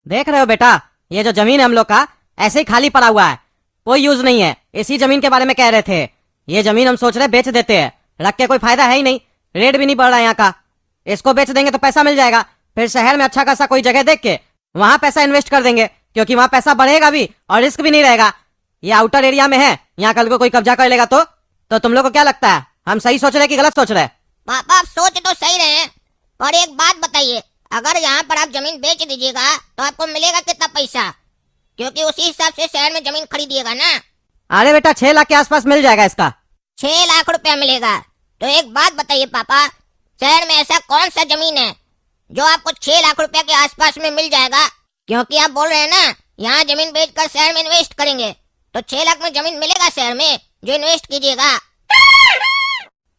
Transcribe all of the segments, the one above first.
देख रहे हो बेटा, ये जो जमीन है हम लोग का ऐसे ही खाली पड़ा हुआ है, कोई यूज नहीं है। इसी जमीन के बारे में कह रहे थे। ये जमीन हम सोच रहे बेच देते हैं, रख के कोई फायदा है ही नहीं, रेट भी नहीं बढ़ रहा है यहाँ का। इसको बेच देंगे तो पैसा मिल जाएगा, फिर शहर में अच्छा खासा कोई जगह देख के वहां पैसा इन्वेस्ट कर देंगे, क्योंकि वहां पैसा बढ़ेगा भी और रिस्क भी नहीं रहेगा। ये आउटर एरिया में है, यहाँ कल को कोई कब्जा कर लेगा तो तुम लोग को क्या लगता है, हम सही सोच रहे कि गलत सोच रहे? पापा आप सोच तो सही रहे हैं, और एक बात बताइए, अगर यहाँ पर आप जमीन बेच दीजिएगा तो आपको मिलेगा कितना पैसा? क्योंकि उसी हिसाब से शहर में जमीन खरीदिएगा ना। अरे बेटा 6 लाख के आसपास मिल जाएगा इसका। 6 लाख रुपया मिलेगा? तो एक बात बताइए पापा, शहर में ऐसा कौन सा जमीन है जो आपको 6 लाख रुपया के आसपास में मिल जाएगा? क्योंकि आप बोल रहे हैं ना यहाँ जमीन बेचकर शहर में इन्वेस्ट करेंगे, तो 6 लाख में जमीन मिलेगा शहर में जो इन्वेस्ट कीजिएगा?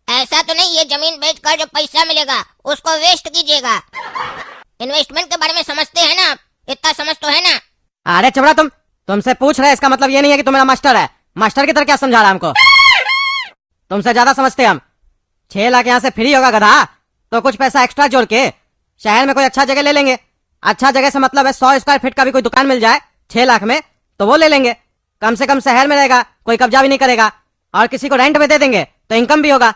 ऐसा तो नहीं, ये जमीन बेचकर जो पैसा मिलेगा उसको वेस्ट कीजिएगा। इन्वेस्टमेंट के बारे में समझते हैं ना, इतना समझ तो है ना? अरे चबड़ा, तुमसे पूछ रहे, इसका मतलब ये नहीं है कि तुम मेरा मास्टर है। मास्टर की तरह क्या समझा रहा हमको? तुमसे ज्यादा समझते हम। 6 लाख यहाँ से फ्री होगा गधा, तो कुछ पैसा एक्स्ट्रा जोड़ के शहर में कोई अच्छा जगह ले लेंगे। अच्छा जगह से मतलब है 100 स्क्वायर फीट का भी कोई दुकान मिल जाए 6 लाख में, तो वो ले लेंगे। कम से कम शहर में रहेगा, कोई कब्जा भी नहीं करेगा, और किसी को रेंट में दे देंगे तो इनकम भी होगा।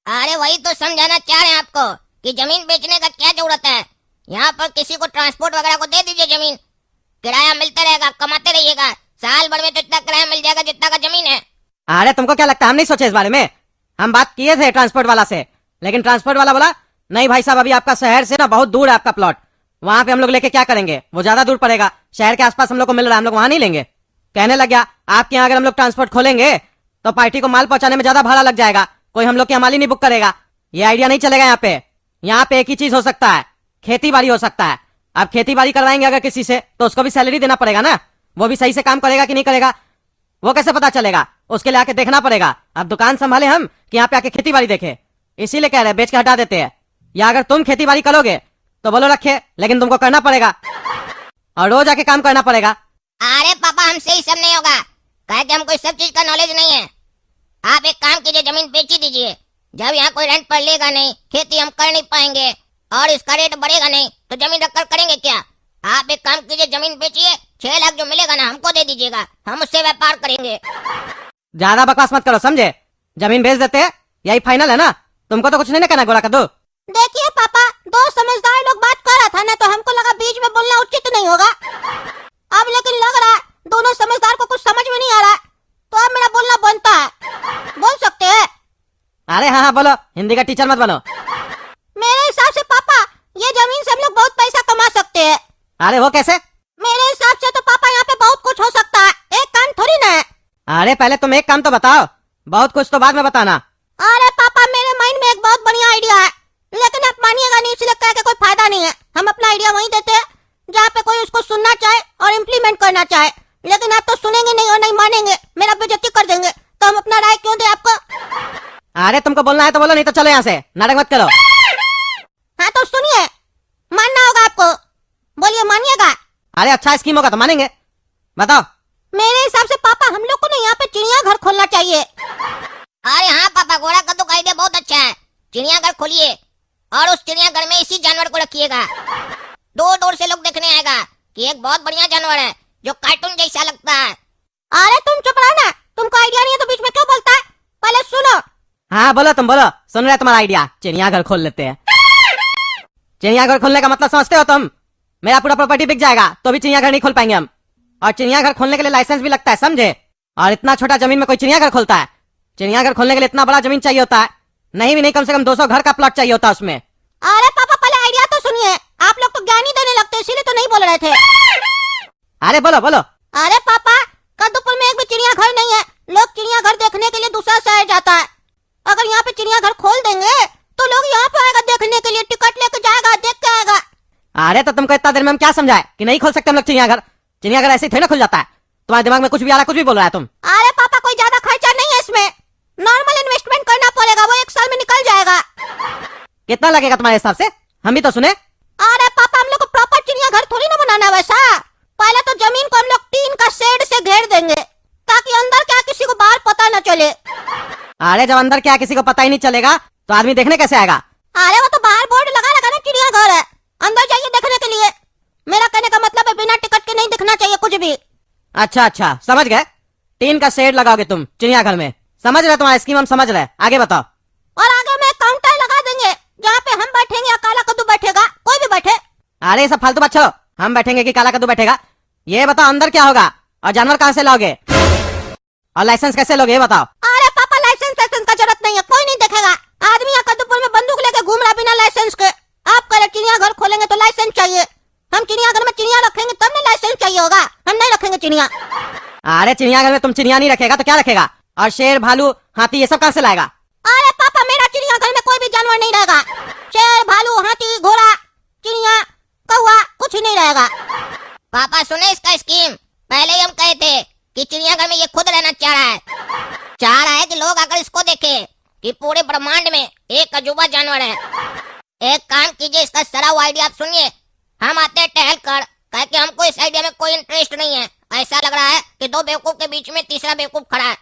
अरे वही तो समझाना चाह रहे हैं आपको कि जमीन बेचने का क्या जरूरत है। यहाँ पर किसी को ट्रांसपोर्ट वगैरह को दे दीजिए जमीन, किराया मिलता रहेगा, कमाते रहिएगा, साल भर में तो इतना किराया मिल जाएगा जितना का जमीन है। अरे तुमको क्या लगता है हम नहीं सोचे इस बारे में? हम बात किए थे ट्रांसपोर्ट वाला से, लेकिन ट्रांसपोर्ट वाला बोला नहीं भाई साहब, अभी आपका शहर से ना बहुत दूर है आपका प्लॉट, वहाँ पे हम लोग लेके क्या करेंगे, वो ज्यादा दूर पड़ेगा, शहर के आसपास हम लोग को मिल रहा है, हम लोग वहाँ नहीं लेंगे। कहने लग गया आपके यहाँ अगर हम लोग ट्रांसपोर्ट खोलेंगे तो पार्टी को माल पहुंचाने में ज्यादा भाड़ा लग जाएगा, कोई हम लोग की माल ही नहीं बुक करेगा, ये आइडिया नहीं चलेगा। यहाँ पे एक ही चीज हो सकता है, खेती बाड़ी हो सकता है। अब खेती बाड़ी करवाएंगे अगर किसी से तो उसको भी सैलरी देना पड़ेगा ना, वो भी सही से काम करेगा कि नहीं करेगा वो कैसे पता चलेगा? उसके लिए आके देखना पड़ेगा। अब दुकान संभाले हम कि यहाँ पे आके खेती बाड़ी देखे, इसीलिए कह रहे बेच के हटा देते हैं। या अगर तुम खेती बाड़ी करोगे तो बोलो रखे, लेकिन तुमको करना पड़ेगा और रोज आके काम करना पड़ेगा। अरे पापा हमसे ही सब नहीं होगा, कहे कि हमको सब चीज का नॉलेज नहीं है। आप एक काम कीजिए, जमीन बेच ही दीजिए। जब यहाँ कोई रेंट पर लेगा नहीं, खेती हम कर नहीं पाएंगे और इसका रेट बढ़ेगा नहीं, तो जमीन रखकर करेंगे क्या? आप एक काम कीजिए, जमीन बेचिए, 6 लाख जो मिलेगा ना हमको दे दीजिएगा, हम उससे व्यापार करेंगे। ज्यादा बकवास मत करो, समझे? जमीन बेच देते हैं, यही फाइनल है ना? तुमको तो कुछ नहीं करना गोरा कद्दू। देखिए पापा, दो समझदार लोग बात कर रहा था ना, तो हमको लगा बीच में बोलना उचित नहीं होगा। अब लेकिन लग रहा है दोनों समझदार को कुछ समझ में नहीं आ रहा है, तो अब मेरा बोलना बनता है। बोल सकते हैं? अरे हाँ बोलो, हिंदी का टीचर मत बनो। मेरे हिसाब से पापा ये जमीन से हम लोग बहुत पैसा कमा सकते हैं। अरे वो कैसे? मेरे हिसाब से तो पापा यहाँ पे बहुत कुछ हो सकता है, एक काम थोड़ी ना है। अरे पहले तुम एक काम तो बताओ, बहुत कुछ तो बाद में बताना। अरे पापा मेरे माइंड में एक बहुत बढ़िया आइडिया है, लेकिन आप मानिएगा नहीं, इसलिए कह के कोई फायदा नहीं है। हम अपना आइडिया वहीं देते हैं जहाँ पे कोई उसको सुनना चाहे और इम्प्लीमेंट करना चाहे, लेकिन आप तो सुनेंगे नहीं और नहीं मानेंगे, मेरा बेइज्जती कर देंगे, तो हम अपना राय क्यों दे आपको? अरे तुमको बोलना है तो बोलो, नहीं तो चलो यहाँ से, नाटक मत करो। हाँ तो सुनिए, मानना होगा आपको, बोलिए मानिएगा। अरे अच्छा स्कीम होगा तो मानेंगे, बताओ। मेरे हिसाब से पापा हम लोग को ना यहाँ पे चिड़ियाघर खोलना चाहिए। अरे हाँ पापा, गोरा कद्दू का आइडिया बहुत अच्छा है। चिड़ियाघर खोलिए और उस चिड़ियाघर में इसी जानवर को रखिएगा। दूर दूर से लोग देखने आएगा कि एक बहुत बढ़िया जानवर है जो कार्टून जैसा लगता है। अरे तुम चुप रहो ना, तुमको आइडिया नहीं है तो बीच में क्यों बोलता है? पहले सुनो। हाँ बोलो, तुम बोलो, सुन रहे तुम्हारा आइडिया, चिड़ियाघर खोल लेते हैं। चिड़ियाघर खोलने का मतलब समझते हो तुम? मेरा पूरा प्रॉपर्टी बिक जाएगा तो भी चिड़ियाघर नहीं खोल पाएंगे हम, और चिड़ियाघर खोलने के लिए लाइसेंस भी लगता है, समझे? और इतना छोटा जमीन में कोई चिड़ियाघर खोलता है? चिड़ियाघर खोलने के लिए इतना बड़ा जमीन चाहिए होता है, नहीं भी नहीं कम से कम 200 घर का प्लॉट चाहिए होता है उसमें। अरे पापा पहले आइडिया तो सुनिए, आप लोग तो ज्ञान ही देने लगते हैं, इसीलिए तो नहीं बोल रहे थे। अरे बोलो बोलो। अरे पापा, कद्दूपुर में एक भी चिड़ियाघर नहीं है, लोग चिड़ियाघर देखने के लिए दूसरा शहर जाता है। अगर यहाँ पे चिड़ियाघर खोल देंगे तो लोग यहाँ पे आएगा देखने के लिए, टिकट लेके जाएगा, देख के आएगा। अरे तो तुमको इतना देर में हम क्या समझाए कि नहीं खोल सकते हम लोग चिड़ियाघर? चिड़ियाघर ऐसे ही थोड़ी ना खुल जाता है, तुम्हारे दिमाग में कुछ भी आ रहा, कुछ भी बोल रहा है तुम। अरे पापा कोई ज्यादा खर्चा नहीं है इसमें, नॉर्मल इन्वेस्टमेंट करना पड़ेगा, वो 1 साल में निकल जाएगा। कितना लगेगा तुम्हारे हिसाब से, हम भी तो सुने। अरे पापा हम लोग को प्रॉपर चिड़ियाघर थोड़ी ना बनाना वैसा, पहले तो जमीन को हम लोग टीन का शेड से घेर देंगे ताकि अंदर क्या किसी को बाहर पता न चले। अरे जब अंदर क्या किसी को पता ही नहीं चलेगा तो आदमी देखने कैसे आएगा? अरे वो तो बाहर बोर्ड लगा लगा ना चिड़ियाघर है, अंदर जाइए देखने के लिए। मेरा कहने का मतलब है बिना भी। अच्छा अच्छा, समझ गए। टीन का शेड लगाओगे तुम चिड़ियाघर में। समझ रहे, तुम्हारा स्कीम हम समझ रहे। आगे बताओ। और आगे में काउंटर लगा देंगे जहाँ पे हम बैठेंगे या काला कद्दू बैठेगा, कोई भी बैठे। अरे सब फालतू बात छोड़ो, हम बैठेंगे कि काला कद्दू बैठेगा ये बताओ। अंदर क्या होगा और जानवर कहाँ से लाओगे और लाइसेंस कैसे लोगे ये बताओ। अरे पापा लाइसेंस का जरूरत नहीं है, कोई नहीं देखेगा। आदमी यहाँ कद्दूपुर में बंदूक लेके घूम रहा बिना लाइसेंस के। आप कह रहे चिड़ियाघर खोलेंगे तो लाइसेंस चाहिए। हम चिड़ियाघर में चिड़िया रखेंगे तब ना लाइसेंस चाहिए होगा, हम नहीं रखेंगे चिड़िया। अरे चिड़ियाघर में तुम चिड़िया नहीं रखेगा तो क्या रखेगा? और शेर भालू हाथी ये सब कहाँ से लाएगा? अरे पापा मेरा चिड़ियाघर में कोई भी जानवर नहीं रहेगा। शेर भालू हाथी घोड़ा चिड़िया कौवा कुछ नहीं रहेगा। पापा सुने इसका स्कीम। पहले ही हम कहे थे कि चिड़ियाघर में ये खुद रहना चाह रहा है कि लोग अगर इसको देखे कि पूरे ब्रह्मांड में एक अजूबा जानवर है। एक काम कीजिए, इसका सराव आइडिया आप सुनिए। हम आते हैं टहल कर, कह के हमको इस आइडिया में कोई इंटरेस्ट नहीं है। ऐसा लग रहा है कि दो बेवकूफ के बीच में तीसरा बेवकूफ खड़ा है।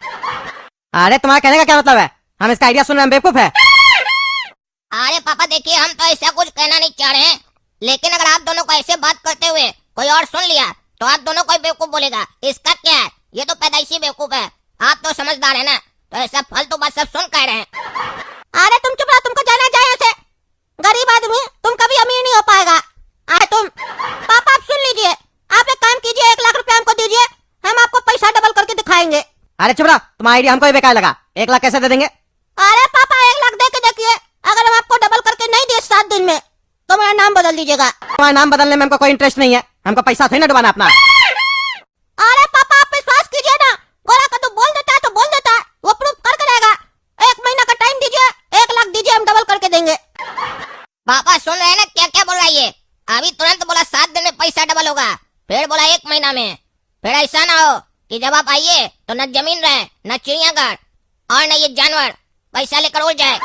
अरे तुम्हारा कहने का क्या मतलब है? हम इसका आइडिया सुन रहे हैं, बेवकूफ है। अरे पापा देखिए, हम तो ऐसा कुछ कहना नहीं चाह रहे हैं, लेकिन अगर आप दोनों को ऐसे बात करते हुए कोई और सुन लिया तो आप दोनों को बेवकूफ बोलेगा। इसका क्या है, ये तो पैदाइशी बेवकूफ है। आप तो समझदार है ना, तो ऐसा फालतू बात सब सुन कह रहे हैं। अरे तुम चुप रहो, तुमको जाना चाहिए ऐसे। गरीब आदमी, तुम कभी अमीर नहीं हो पाएगा। अरे तुम पापा आप सुन लीजिए। आप एक काम कीजिए, 1 लाख रुपया हमको दीजिए, हम आपको पैसा डबल करके दिखाएंगे। अरे चुप रहो, तुम्हारा आइडिया हमको ही बेकार लगा। 1 लाख कैसे दे देंगे? अरे पापा 1 लाख दे के देखिए, अगर हम आपको डबल करके नहीं दिए 7 दिन में तो मेरा नाम बदल दीजिएगा। तुम्हारा नाम बदलने में हमको कोई इंटरेस्ट नहीं है, हमको पैसा थोड़ी ना डुबाना अपना। अरे पापा आप विश्वास कीजिए ना, गोरा का तो बोल देता है तो बोल देता है, वो प्रूफ करके रहेगा। 1 महीना का टाइम दीजिए, 1 लाख दीजिए, हम डबल करके देंगे। पापा सुन रहे हैं ना क्या क्या बोल रहा है ये? अभी तुरंत बोला 7 दिन में पैसा डबल होगा, फिर बोला 1 महीना में। फिर ऐसा ना हो कि जब आप आइए तो न जमीन रहे न चिड़ियाघर और न ये जानवर पैसा लेकर उड़ जाए।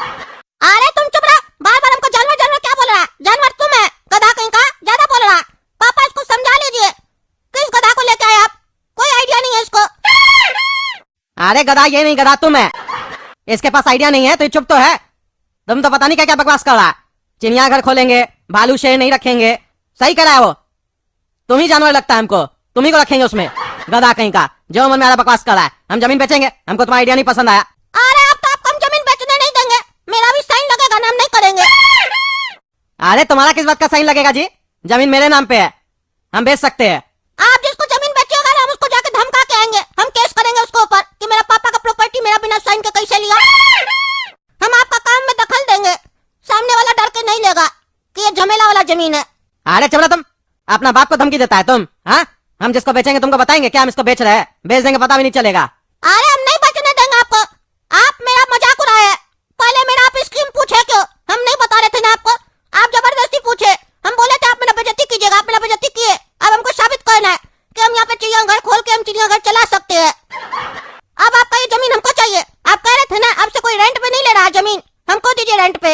अरे तुम चुप रहो, बार बार हमको जानवर जानवर क्या बोल रहा है? जानवर तुम है, गधा कहीं का, ज्यादा बोल रहा। पापा इसको समझा लीजिए। किस गधा को लेके आए आप? कोई आइडिया नहीं है इसको। अरे गधा ये नहीं, गधा तुम है। इसके पास आइडिया नहीं है तो ये चुप तो है। तुम तो पता नहीं क्या क्या बकवास कर रहा है। चिड़ियाघर खोलेंगे, भालू शेर नहीं रखेंगे, सही करा है वो। तुम ही जानवर लगता है हमको, तुम ही को रखेंगे उसमें। गधा कहीं का, जो मन में आ रहा बकवास कर रहा है। हम जमीन बेचेंगे, हमको तुम्हारा आइडिया नहीं पसंद आया। अरे अब तो आपको हम जमीन बेचने नहीं देंगे, मेरा भी साइन लगेगा ना, हम नहीं करेंगे। अरे तुम्हारा किस बात का साइन लगेगा जी? जमीन मेरे नाम पे है, हम बेच सकते हैं। आप जिसको जमीन बेचिएगा ना, हम उसको जाके धमका के आएंगे, हम केस करेंगे उसको ऊपर कि मेरा पापा का प्रॉपर्टी मेरा बिना साइन के कैसे लिया। हम आपका काम में दखल देंगे, सामने वाला डर के नहीं लेगा कि ये झमेला वाला जमीन है। अरे चबड़ा, तुम अपना बाप को धमकी देता है तुम। हाँ, हम जिसको बेचेंगे तुमको बताएंगे क्या हम इसको बेच रहे हैं? बेच देंगे, पता भी नहीं चलेगा। अरे हम नहीं बेचने देंगे आपको, आप मेरा मजाक उड़ाए। पहले मेरा आप स्कीम पूछे क्यों? हम नहीं बता रहे थे ना आपको, आप जबरदस्ती पूछे। हम बोले थे आप मेरा बेइज्जती कीजिएगा, आप मेरा बेइज्जती किए। अब हमको साबित करना है कि हम यहाँ पे चिड़ियाघर खोल के हम चिड़ियाघर चला सकते हैं। अब आपका ये जमीन हमको चाहिए। आप कह रहे थे ना आपसे कोई रेंट पे नहीं ले रहा जमीन, हमको दीजिए रेंट पे।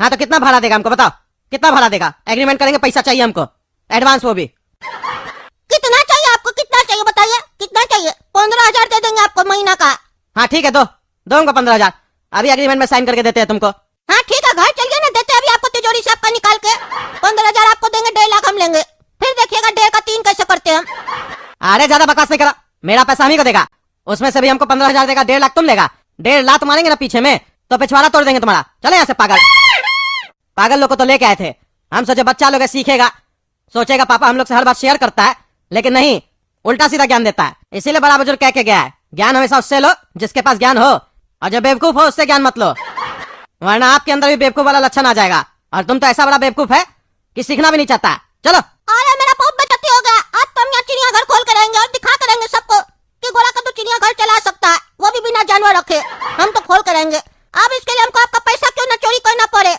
हाँ तो कितना भाड़ा देगा हमको बताओ, कितना भाड़ा देगा? एग्रीमेंट करेंगे, पैसा चाहिए हमको, एडवांस वो भी। कितना चाहिए आपको, कितना चाहिए बताइए, कितना चाहिए? 15,000 दे देंगे आपको महीना का। हाँ ठीक है, दो हमको 15,000। अभी एग्रीमेंट में साइन करके देते हैं तुमको। हाँ ठीक है, घर चलिए ना, देते अभी आपको तिजोरी से आपका निकाल के। 15,000 आपको देंगे, 1.5 लाख हम लेंगे। फिर देखिएगा 1.5 का 3 कैसे करते हैं हम। अरे ज्यादा बकवास नहीं करा, मेरा पैसा हम ही को देगा, उसमें से भी हमको 15,000 देगा, 1.5 लाख तुम लेगा। 1.5 लाख मारेंगे ना पीछे में तो पिछवाड़ा तोड़ देंगे तुम्हारा। चले यहाँ से पागल लोग को तो लेके आए थे। हम सोचे बच्चा लोग सीखेगा, सोचेगा पापा हम लोग से हर बात शेयर करता है, लेकिन नहीं, उल्टा सीधा ज्ञान देता है। इसीलिए बड़ा बुजुर्ग कह के गया है, ज्ञान हमेशा उससे लो जिसके पास ज्ञान हो, और जो बेवकूफ हो उससे ज्ञान मत लो, वरना आपके अंदर भी बेवकूफ वाला लक्षण आ जाएगा। और तुम तो ऐसा बड़ा बेवकूफ है कि सीखना भी नहीं चाहता। चलो। अरे मेरा बहुत बेइज्जती हो गया। आज तो हम यहाँ चिड़ियाघर खोल के रहेंगे और दिखा के रहेंगे सबको कि गोरा का तो चिड़ियाघर चला सकता है, वो भी बिना जानवर रखे। हम तो खोल के रहेंगे। अब इसके लिए हमको आपका पैसा क्यों ना चोरी करना पड़े,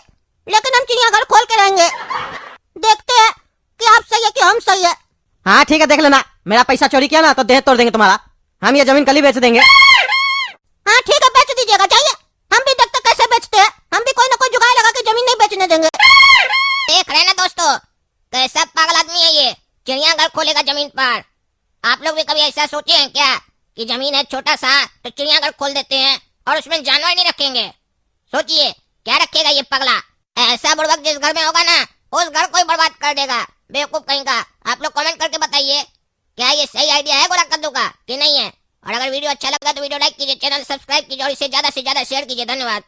लेकिन हम चिड़ियाघर खोल के रहेंगे। देखते हैं कि आप सही है कि हम सही है। हाँ ठीक है, देख लेना, मेरा पैसा चोरी किया ना तो देह तोड़ देंगे तुम्हारा। हम ये जमीन कल ही बेच देंगे। हाँ ठीक है, बेच दीजिएगा, चाहिए। हम भी देखते कैसे बेचते हैं, हम भी कोई ना कोई जुगाड़ लगा के जमीन नहीं बेचने देंगे। देख रहे ना दोस्तों, कैसा पागल आदमी है ये, चिड़ियाघर खोलेगा जमीन पर। आप लोग भी कभी ऐसा सोचे हैं क्या कि जमीन है छोटा सा तो चिड़ियाघर खोल देते हैं और उसमें जानवर नहीं रखेंगे? सोचिए क्या रखेगा ये पगला। ऐसा बुड़बक जिस घर में होगा ना, उस घर को ही बर्बाद कर देगा, बेवकूफ कहीं का। आप लोग कमेंट करके बताइए क्या ये सही आइडिया है घोड़ा कद्दू का कि नहीं है? और अगर वीडियो अच्छा लगा तो वीडियो लाइक कीजिए, चैनल सब्सक्राइब कीजिए और इसे ज्यादा से ज्यादा शेयर कीजिए। धन्यवाद।